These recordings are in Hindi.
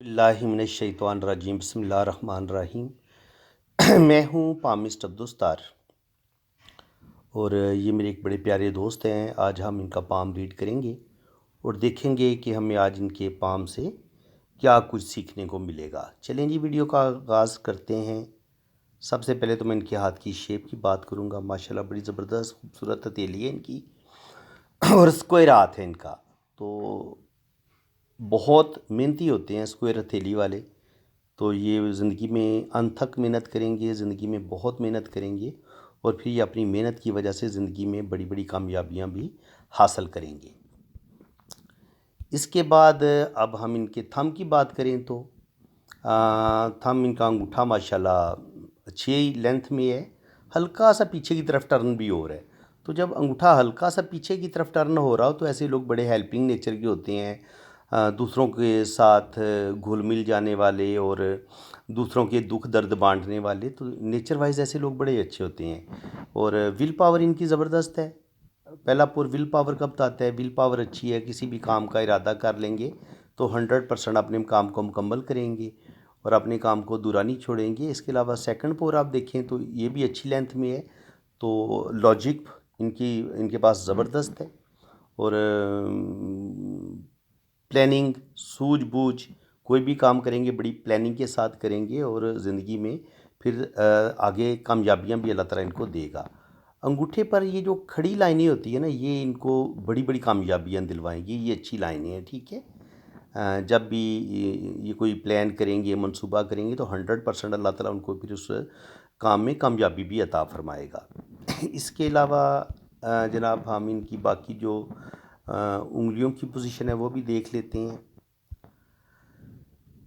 बिस्मिल्लाहिमिनश्शैतानिर्रजीम बिस्मिल्लाहिर्रहमानिर्रहीम। मैं हूँ पामिस्ट अब्दुस्तार और ये मेरे एक बड़े प्यारे दोस्त हैं। आज हम इनका पाम रीड करेंगे और देखेंगे कि हमें आज इनके पाम से क्या कुछ सीखने को मिलेगा। चलें जी, वीडियो का आगाज़ करते हैं। सबसे पहले तो मैं इनके हाथ की शेप की बात करूँगा। माशाल्लाह बड़ी ज़बरदस्त खूबसूरत हथेली है इनकी और स्क्वायर हाथ है इनका। तो बहुत मेहनती होते हैं स्क्वायर हथेली वाले। तो ये ज़िंदगी में अनथक मेहनत करेंगे, ज़िंदगी में बहुत मेहनत करेंगे और फिर ये अपनी मेहनत की वजह से ज़िंदगी में बड़ी बड़ी कामयाबियाँ भी हासिल करेंगे। इसके बाद अब हम इनके थंब की बात करें तो थंब इनका अंगूठा माशाल्लाह अच्छी लेंथ में है, हल्का सा पीछे की तरफ टर्न भी हो रहा है। तो जब अंगूठा हल्का सा पीछे की तरफ टर्न हो रहा हो तो ऐसे लोग बड़े हेल्पिंग नेचर के होते हैं, दूसरों के साथ घुल मिल जाने वाले और दूसरों के दुख दर्द बांटने वाले। तो नेचर वाइज ऐसे लोग बड़े अच्छे होते हैं और विल पावर इनकी ज़बरदस्त है। पहला पुर विल पावर कब आता है? विल पावर अच्छी है, किसी भी काम का इरादा कर लेंगे तो 100% अपने काम को मुकम्मल करेंगे और अपने काम को अधूरा नहीं छोड़ेंगे। इसके अलावा सेकंड पोर आप देखें तो ये भी अच्छी लेंथ में है। तो लॉजिक इनके पास ज़बरदस्त है और प्लानिंग, सूझबूझ, कोई भी काम करेंगे बड़ी प्लानिंग के साथ करेंगे और ज़िंदगी में फिर आगे कामयाबियाँ भी अल्लाह ताला इनको देगा। अंगूठे पर ये जो खड़ी लाइनें होती है ना, ये इनको बड़ी बड़ी कामयाबियाँ दिलवाएंगी। ये अच्छी लाइनें हैं, ठीक है। जब भी ये कोई प्लान करेंगे, मंसूबा करेंगे तो 100% अल्लाह ताला उनको फिर उस काम में कामयाबी भी अता फरमाएगा। इसके अलावा जनाब हम इनकी बाकी जो उंगलियों की पोजीशन है वो भी देख लेते हैं।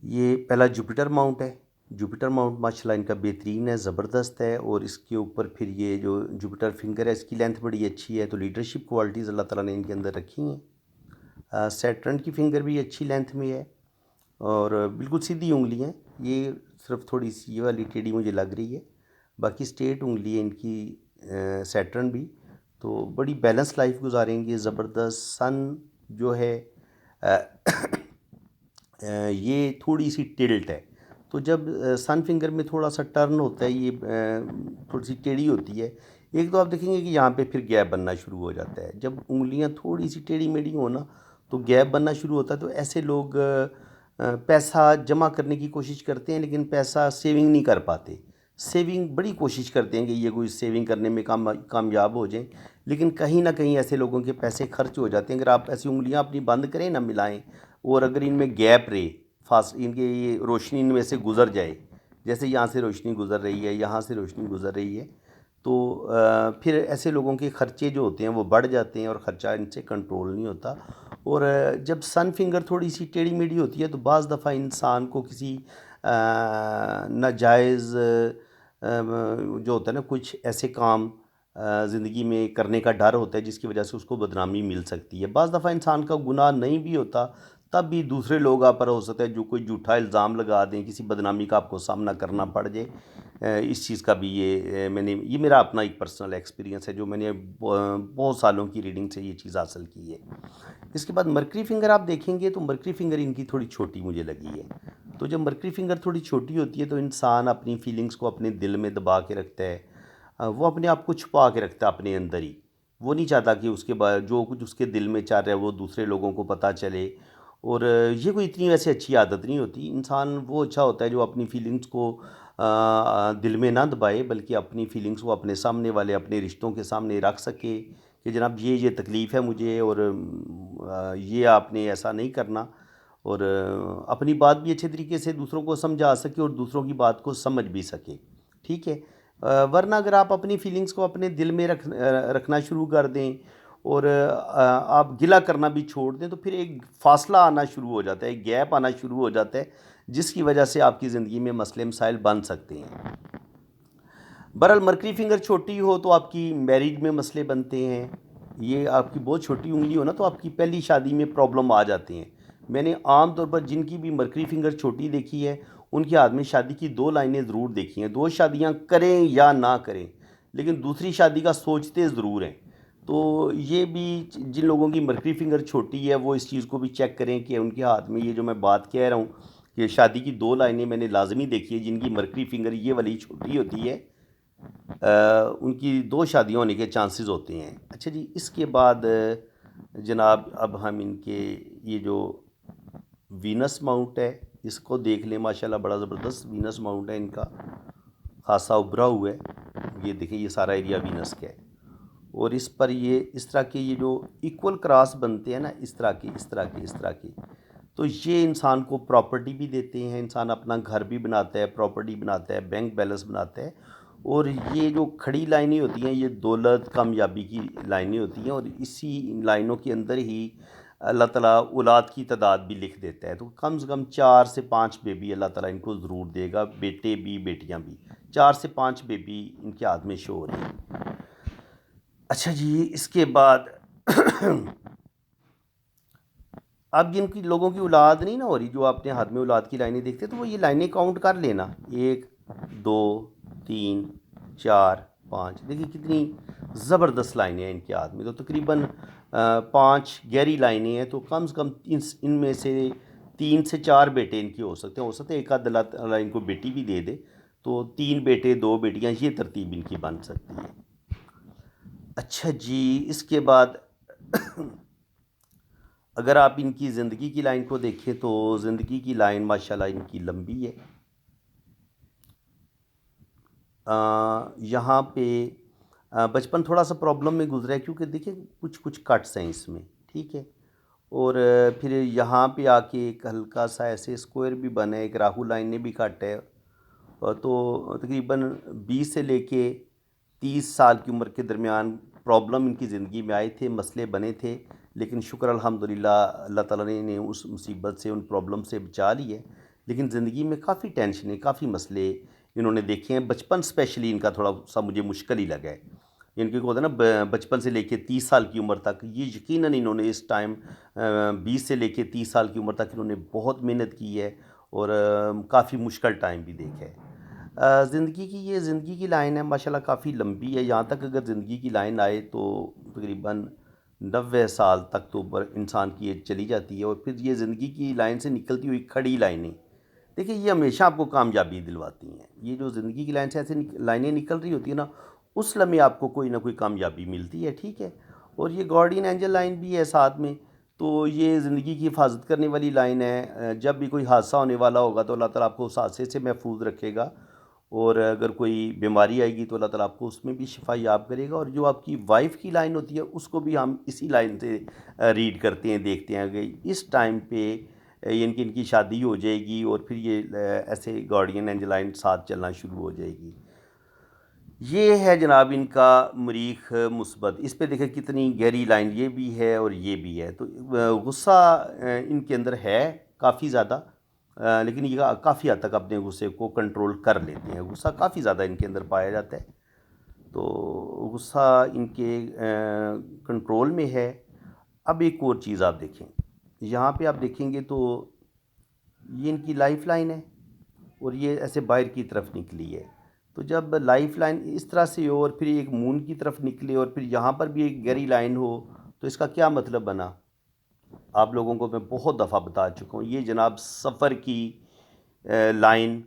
ये पहला जुपिटर माउंट है। जुपिटर माउंट माशाल्लाह इनका बेहतरीन है, ज़बरदस्त है और इसके ऊपर फिर ये जो जुपिटर फिंगर है इसकी लेंथ बड़ी अच्छी है। तो लीडरशिप क्वालिटीज़ अल्लाह ताला ने इनके अंदर रखी हैं। सैटर्न की फिंगर भी अच्छी लेंथ में है और बिल्कुल सीधी उंगली है। ये सिर्फ थोड़ी सी ये वाली टेढ़ी मुझे लग रही है, बाकी स्ट्रेट उंगली है इनकी सैटर्न भी। तो बड़ी बैलेंस लाइफ गुजारेंगे, ज़बरदस्त। सन जो है ये थोड़ी सी टिल्ट है। तो जब सन फिंगर में थोड़ा सा टर्न होता है, ये थोड़ी सी टेढ़ी होती है। एक तो आप देखेंगे कि यहाँ पे फिर गैप बनना शुरू हो जाता है। जब उंगलियाँ थोड़ी सी टेढ़ी मेढ़ी हो ना तो गैप बनना शुरू होता है। तो ऐसे लोग पैसा जमा करने की कोशिश करते हैं लेकिन पैसा सेविंग नहीं कर पाते। सेविंग बड़ी कोशिश करते हैं कि ये कोई सेविंग करने में कामयाब हो जाएं, लेकिन कहीं ना कहीं ऐसे लोगों के पैसे खर्च हो जाते हैं। अगर आप ऐसी उंगलियां अपनी बंद करें ना, मिलाएं, और अगर इनमें गैप रहे, फास्ट इनके ये रोशनी इनमें से गुज़र जाए, जैसे यहाँ से रोशनी गुज़र रही है, यहाँ से रोशनी गुज़र रही है, तो फिर ऐसे लोगों के ख़र्चे जो होते हैं वो बढ़ जाते हैं और ख़र्चा इनसे कंट्रोल नहीं होता। और जब सन फिंगर थोड़ी सी टेढ़ी मेढ़ी होती है तो बाज़ दफ़ा इंसान को किसी नाजायज़ जो होता है ना, कुछ ऐसे काम ज़िंदगी में करने का डर होता है जिसकी वजह से उसको बदनामी मिल सकती है। बाज़ दफ़ा इंसान का गुनाह नहीं भी होता, तब भी दूसरे लोग आप पर हो सकता है जो कोई झूठा इल्ज़ाम लगा दें, किसी बदनामी का आपको सामना करना पड़ जाए। इस चीज़ का भी ये मेरा अपना एक पर्सनल एक्सपीरियंस है जो मैंने बहुत सालों की रीडिंग से ये चीज़ हासिल की है। इसके बाद मर्करी फिंगर आप देखेंगे तो मर्करी फिंगर इनकी थोड़ी छोटी मुझे लगी है। तो जब मर्करी फिंगर थोड़ी छोटी होती है तो इंसान अपनी फीलिंग्स को अपने दिल में दबा के रखता है। वो अपने आप को छुपा के रखता है अपने अंदर ही। वो नहीं चाहता कि उसके बाद जो कुछ उसके दिल में चल रहा है वो दूसरे लोगों को पता चले। और ये कोई इतनी वैसे अच्छी आदत नहीं होती। इंसान वो अच्छा होता है जो अपनी फीलिंग्स को दिल में ना दबाए, बल्कि अपनी फीलिंग्स को अपने सामने वाले अपने रिश्तों के सामने रख सके कि जनाब ये तकलीफ़ है मुझे और ये आपने ऐसा नहीं करना। और अपनी बात भी अच्छे तरीके से दूसरों को समझा सके और दूसरों की बात को समझ भी सके, ठीक है। वरना अगर आप अपनी फीलिंग्स को अपने दिल में रखना शुरू कर दें और आप गिला करना भी छोड़ दें तो फिर एक फ़ासला आना शुरू हो जाता है, एक गैप आना शुरू हो जाता है, जिसकी वजह से आपकी ज़िंदगी में मसले मसाइल बन सकते हैं। बहरहाल मरकरी फिंगर छोटी हो तो आपकी मैरिज में मसले बनते हैं। ये आपकी बहुत छोटी उंगली हो ना तो आपकी पहली शादी में प्रॉब्लम आ जाती हैं। मैंने आम तौर पर जिनकी भी मरकरी फिंगर छोटी देखी है उनके हाथ में शादी की 2 लाइनें ज़रूर देखी हैं। 2 शादियां करें या ना करें, लेकिन दूसरी शादी का सोचते ज़रूर हैं। तो ये भी जिन लोगों की मरकरी फिंगर छोटी है वो इस चीज़ को भी चेक करें कि उनके हाथ में ये जो मैं बात कह रहा हूँ कि शादी की 2 लाइनें मैंने लाजमी देखी है, जिनकी मरकरी फिंगर ये वाली छोटी होती है, उनकी 2 शादियाँ होने के चांसेस होते हैं। अच्छा जी, इसके बाद जनाब अब हम इनके ये जो वीनस माउंट है इसको देख लें। माशाल्लाह बड़ा ज़बरदस्त वीनस माउंट है इनका, खासा उभरा हुआ है। ये देखिए, ये सारा एरिया वीनस का है और इस पर ये इस तरह के ये जो इक्वल क्रॉस बनते हैं ना, इस तरह के इस तरह के इस तरह के, तो ये इंसान को प्रॉपर्टी भी देते हैं। इंसान अपना घर भी बनाता है, प्रॉपर्टी बनाता है, बैंक बैलेंस बनाता है। और ये जो खड़ी लाइनें होती हैं, ये दौलत कामयाबी की लाइनें होती हैं और इसी लाइनों के अंदर ही अल्लाह ताला औलाद की तादाद भी लिख देता है। तो कम से कम 4 से 5 बेबी अल्लाह ताला इनको ज़रूर देगा, बेटे भी बेटियां भी। 4 से 5 बेबी इनके हाथ में शो हो रही है। अच्छा जी, इसके बाद अब जिनकी लोगों की औलाद नहीं ना हो रही, जो आपने हाथ में औलाद की लाइनें देखते, तो वो ये लाइनें काउंट कर लेना, 1 2 3 4 5। देखिए कितनी ज़बरदस्त लाइनें हैं इनके हाथ में। तो तकरीबन 5 गहरी लाइनें हैं। तो कम से कम इनमें से 3 से 4 बेटे इनके हो सकते हैं। एक आध अल्लाह ताला इनको बेटी भी दे दे, तो 3 बेटे 2 बेटियां, ये तरतीब इनकी बन सकती है। अच्छा जी, इसके बाद अगर आप इनकी ज़िंदगी की लाइन को देखें तो ज़िंदगी की लाइन माशाल्लाह इनकी लंबी है। यहाँ पे बचपन थोड़ा सा प्रॉब्लम में गुजरा है, क्योंकि देखिए कुछ कुछ कट्स हैं इसमें, ठीक है। और फिर यहाँ पे आके एक हल्का सा ऐसे स्क्वायर भी बना है, एक राहु लाइन ने भी कट है। तो तकरीबन 20 से लेके 30 साल की उम्र के दरमियान प्रॉब्लम इनकी ज़िंदगी में आए थे, मसले बने थे, लेकिन शुक्र अल्हम्दुलिल्लाह अल्लाह ताला ने इन्हें उस मुसीबत से, उन प्रॉब्लम से बचा ली है। लेकिन ज़िंदगी में काफ़ी टेंशनें, काफ़ी मसले इन्होंने देखे हैं। बचपन स्पेशली इनका थोड़ा सा मुझे मुश्किल ही लगा है। इनके को होता है ना, बचपन से लेके 30 साल की उम्र तक, ये यकीनन इन्होंने इस टाइम 20 से लेके 30 साल की उम्र तक इन्होंने बहुत मेहनत की है और काफ़ी मुश्किल टाइम भी देखा है। ज़िंदगी की लाइन है माशाल्लाह, काफ़ी लंबी है। यहाँ तक अगर ज़िंदगी की लाइन आए तो तकरीबन 90 साल तक तो ऊपर इंसान की एज चली जाती है। और फिर ये ज़िंदगी की लाइन से निकलती हुई खड़ी लाइनें, देखिए ये हमेशा आपको कामयाबी दिलवाती हैं। ये जो ज़िंदगी की लाइन से ऐसे लाइनें निकल रही होती है ना, उस लम्हे आपको कोई ना कोई कामयाबी मिलती है, ठीक है। और ये गार्डियन एंजल लाइन भी है साथ में। तो ये ज़िंदगी की हिफाजत करने वाली लाइन है। जब भी कोई हादसा होने वाला होगा तो अल्लाह ताला आपको उस हादसे से महफूज रखेगा। और अगर कोई बीमारी आएगी तो अल्लाह ताला आपको उसमें भी शिफा याब करेगा। और जो आपकी वाइफ की लाइन होती है उसको भी हम इसी लाइन से रीड करते हैं, देखते हैं कि इस टाइम पे इनकी शादी हो जाएगी और फिर ये ऐसे गार्डियन एंजल लाइन साथ चलना शुरू हो जाएगी। ये है जनाब इनका मरीख मुस्बत। इस पे देखें कितनी गहरी लाइन ये भी है और ये भी है। तो गुस्सा इनके अंदर है काफ़ी ज़्यादा, लेकिन ये काफ़ी हद तक अपने गुस्से को कंट्रोल कर लेते हैं। गुस्सा काफ़ी ज़्यादा इनके अंदर पाया जाता है, तो गुस्सा इनके कंट्रोल में है। अब एक और चीज़ आप देखें, यहाँ पे आप देखेंगे तो ये इनकी लाइफ लाइन है और ये ऐसे बाहर की तरफ निकली है। तो जब लाइफ लाइन इस तरह से हो और फिर एक मून की तरफ निकले और फिर यहाँ पर भी एक गहरी लाइन हो, तो इसका क्या मतलब बना? आप लोगों को मैं बहुत दफ़ा बता चुका हूँ। ये जनाब सफ़र की लाइन,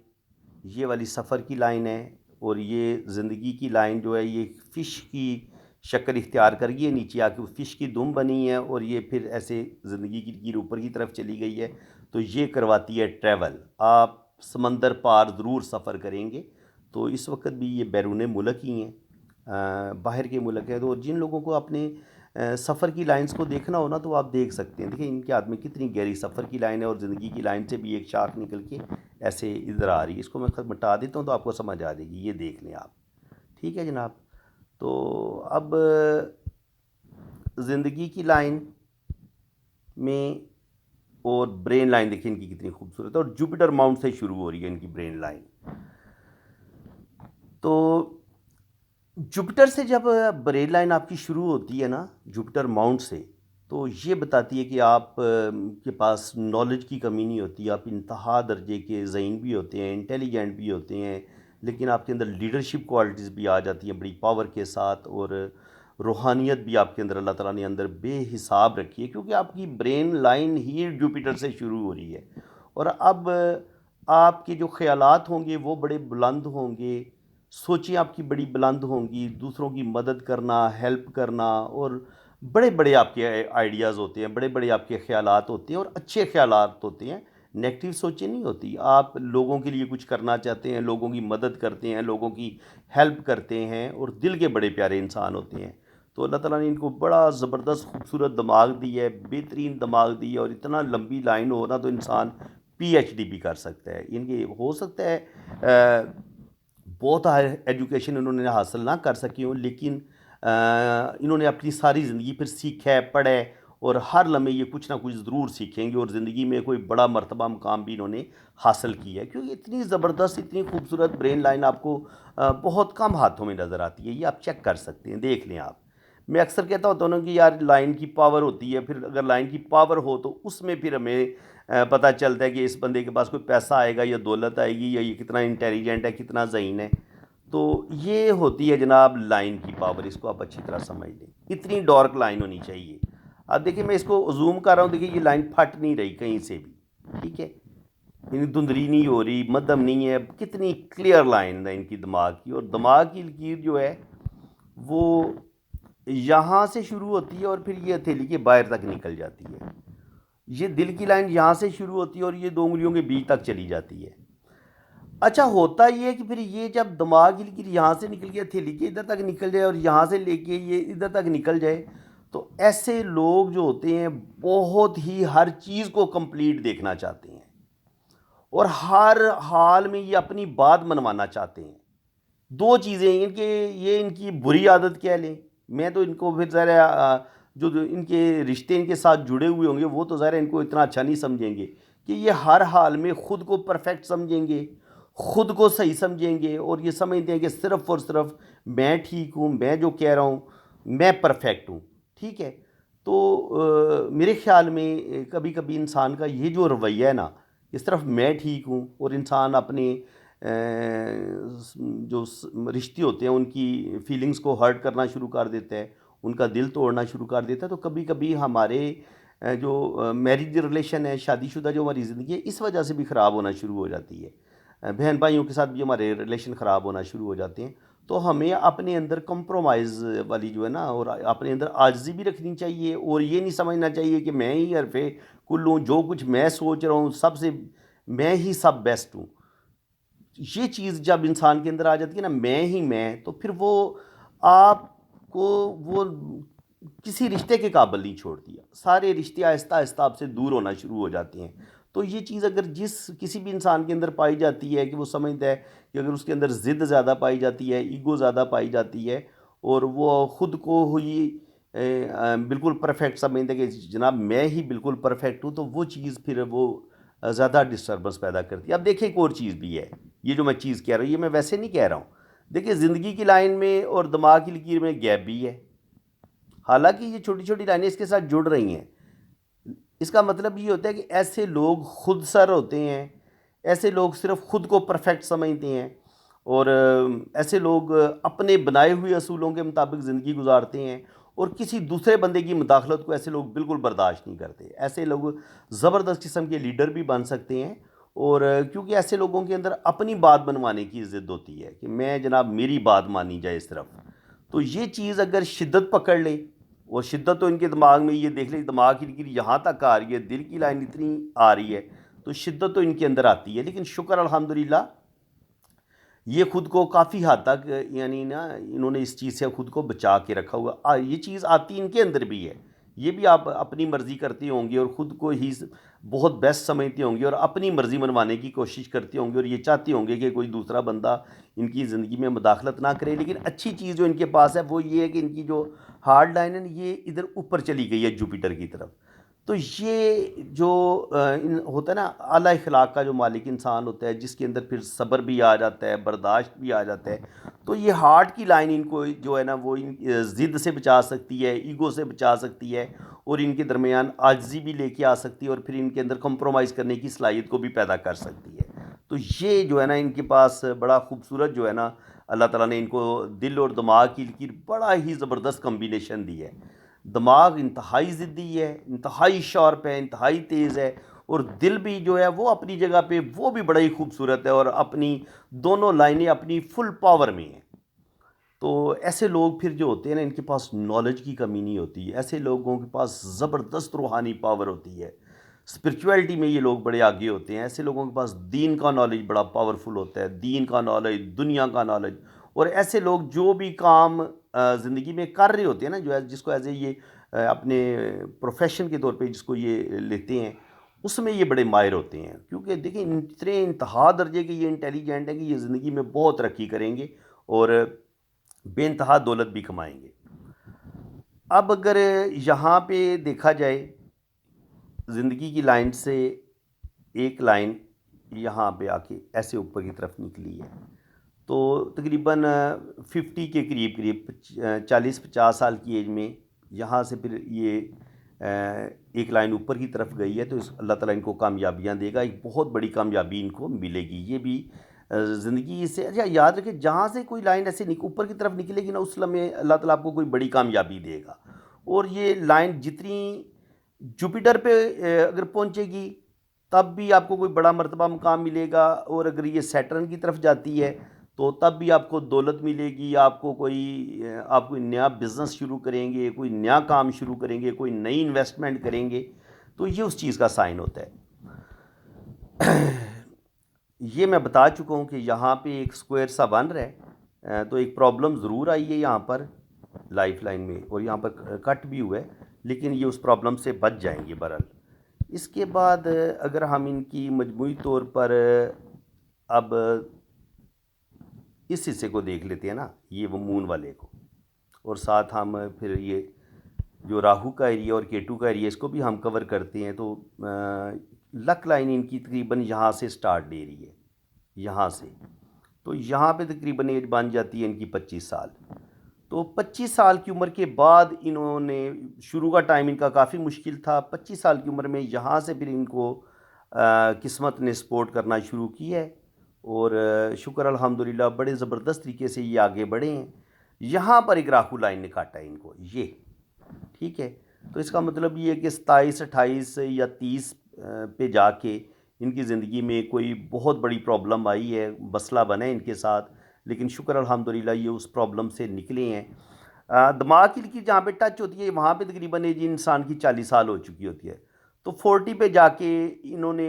ये वाली सफ़र की लाइन है। और ये ज़िंदगी की लाइन जो है, ये फ़िश की शक्ल इख्तियार कर गई है, नीचे आके फ़िश की दुम बनी है और ये फिर ऐसे ज़िंदगी की लीर ऊपर की तरफ चली गई है। तो ये करवाती है ट्रैवल। आप समंदर पार ज़रूर सफ़र करेंगे। तो इस वक्त भी ये बैरून मुल्क ही हैं, बाहर के मुल्क है। तो जिन लोगों को अपने सफ़र की लाइंस को देखना हो ना, तो आप देख सकते हैं। देखिए इनके हाथ में कितनी गहरी सफ़र की लाइन है और ज़िंदगी की लाइन से भी एक शाख निकल के ऐसे इधर आ रही है। इसको मैं मिटा देता हूँ तो आपको समझ आ जाएगी। ये देख लें आप, ठीक है जनाब। तो अब ज़िंदगी की लाइन में और ब्रेन लाइन देखिए इनकी कितनी खूबसूरत है। और जुपिटर माउंट से शुरू हो रही है इनकी ब्रेन लाइन। तो जुपिटर से जब ब्रेन लाइन आपकी शुरू होती है ना, जुपिटर माउंट से, तो ये बताती है कि आप के पास नॉलेज की कमी नहीं होती। आप इंतहा दर्जे के ज़हीन भी होते हैं, इंटेलिजेंट भी होते हैं, लेकिन आपके अंदर लीडरशिप क्वालिटीज़ भी आ जाती हैं बड़ी पावर के साथ। और रूहानियत भी आपके अंदर अल्लाह ताला ने अंदर बेहिसाब रखी है, क्योंकि आपकी ब्रेन लाइन ही जुपिटर से शुरू हो रही है। और अब आपके जो ख़यालात होंगे वो बड़े बुलंद होंगे, सोचें आपकी बड़ी बुलंद होंगी, दूसरों की मदद करना, हेल्प करना, और बड़े बड़े आपके आइडियाज़ होते हैं, बड़े बड़े आपके ख़यालात होते हैं और अच्छे ख़यालात होते हैं, नेगेटिव सोचें नहीं होती। आप लोगों के लिए कुछ करना चाहते हैं, लोगों की मदद करते हैं, लोगों की हेल्प करते हैं और दिल के बड़े प्यारे इंसान होते हैं। तो अल्लाह ताला ने इनको बड़ा ज़बरदस्त खूबसूरत दिमाग दिया है, बेहतरीन दिमाग दिया है, और इतना लंबी लाइन हो ना तो इंसान पीएचडी भी कर सकता है। इनके हो सकता है बहुत हाई एजुकेशन इन्होंने हासिल ना कर सकी हो, लेकिन इन्होंने अपनी सारी ज़िंदगी फिर सीखा है, पढ़ा है, और हर लम्हे ये कुछ ना कुछ ज़रूर सीखेंगे और ज़िंदगी में कोई बड़ा मर्तबा मुकाम भी इन्होंने हासिल किया है, क्योंकि इतनी ज़बरदस्त, इतनी खूबसूरत ब्रेन लाइन आपको बहुत कम हाथों में नज़र आती है। ये आप चेक कर सकते हैं, देख लें आप। मैं अक्सर कहता होता हूँ ना कि यार लाइन की पावर होती है, फिर अगर लाइन की पावर हो तो उसमें फिर हमें पता चलता है कि इस बंदे के पास कोई पैसा आएगा या दौलत आएगी, या ये कितना इंटेलिजेंट है, कितना ज़हीन है। तो ये होती है जनाब लाइन की पावर, इसको आप अच्छी तरह समझ लें। इतनी डार्क लाइन होनी चाहिए। अब देखिए मैं इसको जूम कर रहा हूँ, देखिए ये लाइन फट नहीं रही कहीं से भी, ठीक है, यानी धुंधली नहीं हो रही, मध्यम नहीं है, कितनी क्लियर लाइन है इनकी दिमाग की। और दिमाग की लकीर जो है वो यहाँ से शुरू होती है और फिर ये हथेली के बाहर तक निकल जाती है। ये दिल की लाइन यहाँ से शुरू होती है और ये 2 उंगलियों के बीच तक चली जाती है। अच्छा, होता ये है कि फिर ये जब दिमाग की लकीर यहाँ से निकल के हथेली के इधर तक निकल जाए और यहाँ से लेके ये इधर तक निकल जाए, तो ऐसे लोग जो होते हैं बहुत ही हर चीज़ को कंप्लीट देखना चाहते हैं और हर हाल में ये अपनी बात मनवाना चाहते हैं। 2 चीज़ें इनके, ये इनकी बुरी आदत कह लें, मैं तो इनको फिर ज़रा जो इनके रिश्ते इनके साथ जुड़े हुए होंगे वो तो ज़रा इनको इतना अच्छा नहीं समझेंगे कि ये हर हाल में ख़ुद को परफेक्ट समझेंगे, ख़ुद को सही समझेंगे, और ये समझते हैं कि सिर्फ़ और सिर्फ मैं ठीक हूँ, मैं जो कह रहा हूँ मैं परफेक्ट हूँ, ठीक है। तो मेरे ख़्याल में कभी कभी इंसान का ये जो रवैया है ना, कि सिर्फ मैं ठीक हूँ, और इंसान अपने जो रिश्ते होते हैं उनकी फीलिंग्स को हर्ट करना शुरू कर देता है, उनका दिल तोड़ना शुरू कर देता है। तो कभी कभी हमारे जो मैरिज रिलेशन है, शादीशुदा जो हमारी ज़िंदगी है, इस वजह से भी ख़राब होना शुरू हो जाती है। बहन भाइयों के साथ भी हमारे रिलेशन ख़राब होना शुरू हो जाते हैं। तो हमें अपने अंदर कंप्रोमाइज़ वाली जो है ना, और अपने अंदर आजिज़ी भी रखनी चाहिए, और ये नहीं समझना चाहिए कि मैं ही हरफ़े कुल हूँ, जो कुछ मैं सोच रहा हूँ सबसे मैं ही सब बेस्ट हूँ। ये चीज़ जब इंसान के अंदर आ जाती है ना, मैं ही मैं, तो फिर वो आपको वो किसी रिश्ते के काबिल नहीं छोड़ती है। सारे रिश्ते आहिस्ता आहिस्ता आपसे दूर होना शुरू हो जाते हैं। तो ये चीज़ अगर किसी भी इंसान के अंदर पाई जाती है कि वो समझता है कि अगर उसके अंदर ज़िद ज़्यादा पाई जाती है, ईगो ज़्यादा पाई जाती है, और वो ख़ुद को ही बिल्कुल परफेक्ट समझता है कि जनाब मैं ही बिल्कुल परफेक्ट हूँ, तो वो चीज़ फिर वो ज़्यादा डिस्टर्बेंस पैदा करती है। अब देखिए एक और चीज़ भी है, ये जो मैं चीज़ कह रहा हूँ ये मैं वैसे नहीं कह रहा हूँ। देखिए ज़िंदगी की लाइन में और दिमाग की लकीर में गैप भी है, हालांकि ये छोटी छोटी लाइनें इसके साथ जुड़ रही हैं। इसका मतलब ये होता है कि ऐसे लोग खुद सर होते हैं, ऐसे लोग सिर्फ खुद को परफेक्ट समझते हैं, और ऐसे लोग अपने बनाए हुए असूलों के मुताबिक ज़िंदगी गुजारते हैं, और किसी दूसरे बंदे की मुदाखलत को ऐसे लोग बिल्कुल बर्दाश्त नहीं करते। ऐसे लोग ज़बरदस्त किस्म के लीडर भी बन सकते हैं, और क्योंकि ऐसे लोगों के अंदर अपनी बात मनवाने की ज़िद होती है कि मैं जनाब मेरी बात मानी जाए सिर्फ। तो ये चीज़ अगर शिद्दत पकड़ ले, और शिद्दत तो इनके दिमाग में, ये देख ले दिमाग की लकीर यहाँ तक आ रही है, दिल की लाइन इतनी आ रही है, तो शिद्दत तो इनके अंदर आती है। लेकिन शुक्र अल्हम्दुलिल्लाह ये ख़ुद को काफ़ी हद तक, यानी ना इन्होंने इस चीज़ से ख़ुद को बचा के रखा हुआ। ये चीज़ आती इनके अंदर भी है। ये भी आप अपनी मर्ज़ी करते होंगे और ख़ुद को ही बहुत बेस्ट समझते होंगे और अपनी मर्ज़ी मनवाने की कोशिश करते होंगे, और ये चाहते होंगे कि कोई दूसरा बंदा इनकी ज़िंदगी में मुदाखलत ना करे। लेकिन अच्छी चीज़ जो इनके पास है वो ये है कि इनकी जो हार्ड लाइन है ये इधर ऊपर चली गई है जुपिटर की तरफ। तो ये जो होता है ना, आला इखलाक का जो मालिक इंसान होता है, जिसके अंदर फिर सब्र भी आ जाता है, बर्दाश्त भी आ जाता है, तो ये हार्ट की लाइन इनको जो है ना वो ज़िद से बचा सकती है, ईगो से बचा सकती है, और इनके दरमियान आजिज़ी भी लेके आ सकती है, और फिर इनके अंदर कंप्रोमाइज़ करने की सलाहियत को भी पैदा कर सकती है। तो ये जो है ना इनके पास बड़ा खूबसूरत जो है ना, अल्लाह ताला ने इनको दिल और दिमाग की लकीर बड़ा ही ज़बरदस्त कम्बिनेशन दी है। दिमाग इंतहाई ज़िद्दी है, इंतहाई शार्प है, इंतहाई तेज़ है, और दिल भी जो है वो अपनी जगह पे वो भी बड़ा ही खूबसूरत है और अपनी दोनों लाइनें अपनी फुल पावर में हैं। तो ऐसे लोग फिर जो होते हैं ना, इनके पास नॉलेज की कमी नहीं होती, ऐसे लोगों के पास ज़बरदस्त रूहानी पावर होती है, स्पिरिचुअलिटी में ये लोग बड़े आगे होते हैं। ऐसे लोगों के पास दीन का नॉलेज बड़ा पावरफुल होता है, दीन का नॉलेज, दुनिया का नॉलेज। और ऐसे लोग जो भी काम ज़िंदगी में कर रहे होते हैं ना, जो है जिसको एज ए ये अपने प्रोफेशन के तौर पे जिसको ये लेते हैं, उसमें ये बड़े माहिर होते हैं। क्योंकि देखिए इतने इंतहा दर्जे के ये इंटेलिजेंट हैं कि ये ज़िंदगी में बहुत तरक्की करेंगे और बेइंतहा दौलत भी कमाएंगे। अब अगर यहाँ पे देखा जाए, ज़िंदगी की लाइन से एक लाइन यहाँ पे आके ऐसे ऊपर की तरफ निकली है, तो तकरीबन 50 के करीब करीब 40-50 साल की एज में यहाँ से फिर ये एक लाइन ऊपर की तरफ गई है। तो इस अल्लाह ताला इनको कामयाबियाँ देगा, एक बहुत बड़ी कामयाबी इनको मिलेगी। ये भी ज़िंदगी से अच्छा याद रखें, जहाँ से कोई लाइन ऐसे ऊपर की तरफ निकलेगी ना, उस लम्हे अल्लाह ताला आपको कोई बड़ी कामयाबी देगा। और ये लाइन जितनी जुपिटर पे अगर पहुँचेगी तब भी आपको कोई बड़ा मर्तबा मुकाम मिलेगा, और अगर ये सैटर्न की तरफ जाती है तो तब भी आपको दौलत मिलेगी। आपको आप कोई नया बिज़नेस शुरू करेंगे, कोई नया काम शुरू करेंगे, कोई नई इन्वेस्टमेंट करेंगे, तो ये उस चीज़ का साइन होता है। ये मैं बता चुका हूँ कि यहाँ पे एक स्क्वायर सा बन रहा है, तो एक प्रॉब्लम ज़रूर आई है यहाँ पर लाइफ लाइन में, और यहाँ पर कट भी हुआ है, लेकिन ये उस प्रॉब्लम से बच जाएंगे बहरहाल। इसके बाद अगर हम इनकी मजमूई तौर पर अब इस हिस्से को देख लेते हैं ना, ये वो मून वाले को, और साथ हम फिर ये जो राहु का एरिया और केतु का एरिया इसको भी हम कवर करते हैं। तो लक लाइन इनकी तकरीबन यहाँ से स्टार्ट दे रही है, यहाँ से, तो यहाँ पे तकरीबन एज बन जाती है इनकी 25 साल। तो 25 साल की उम्र के बाद इन्होंने, शुरू का टाइम इनका काफ़ी मुश्किल था, 25 साल की उम्र में यहाँ से फिर इनको किस्मत ने सपोर्ट करना शुरू किया है, और शुक्र अल्हम्दुलिल्लाह बड़े ज़बरदस्त तरीके से ये आगे बढ़े हैं। यहाँ पर एक राहु लाइन ने काटा है इनको, ये ठीक है। तो इसका मतलब ये है कि 27, 28 या 30 पे जाके इनकी ज़िंदगी में कोई बहुत बड़ी प्रॉब्लम आई है, मसला बना है इनके साथ, लेकिन शुक्र अल्हम्दुलिल्लाह ये उस प्रॉब्लम से निकले हैं। दिमाग की जहाँ पे टच होती है वहाँ पे तकरीबन एज इंसान की 40 साल हो चुकी होती है। तो 40 पे जाके इन्होंने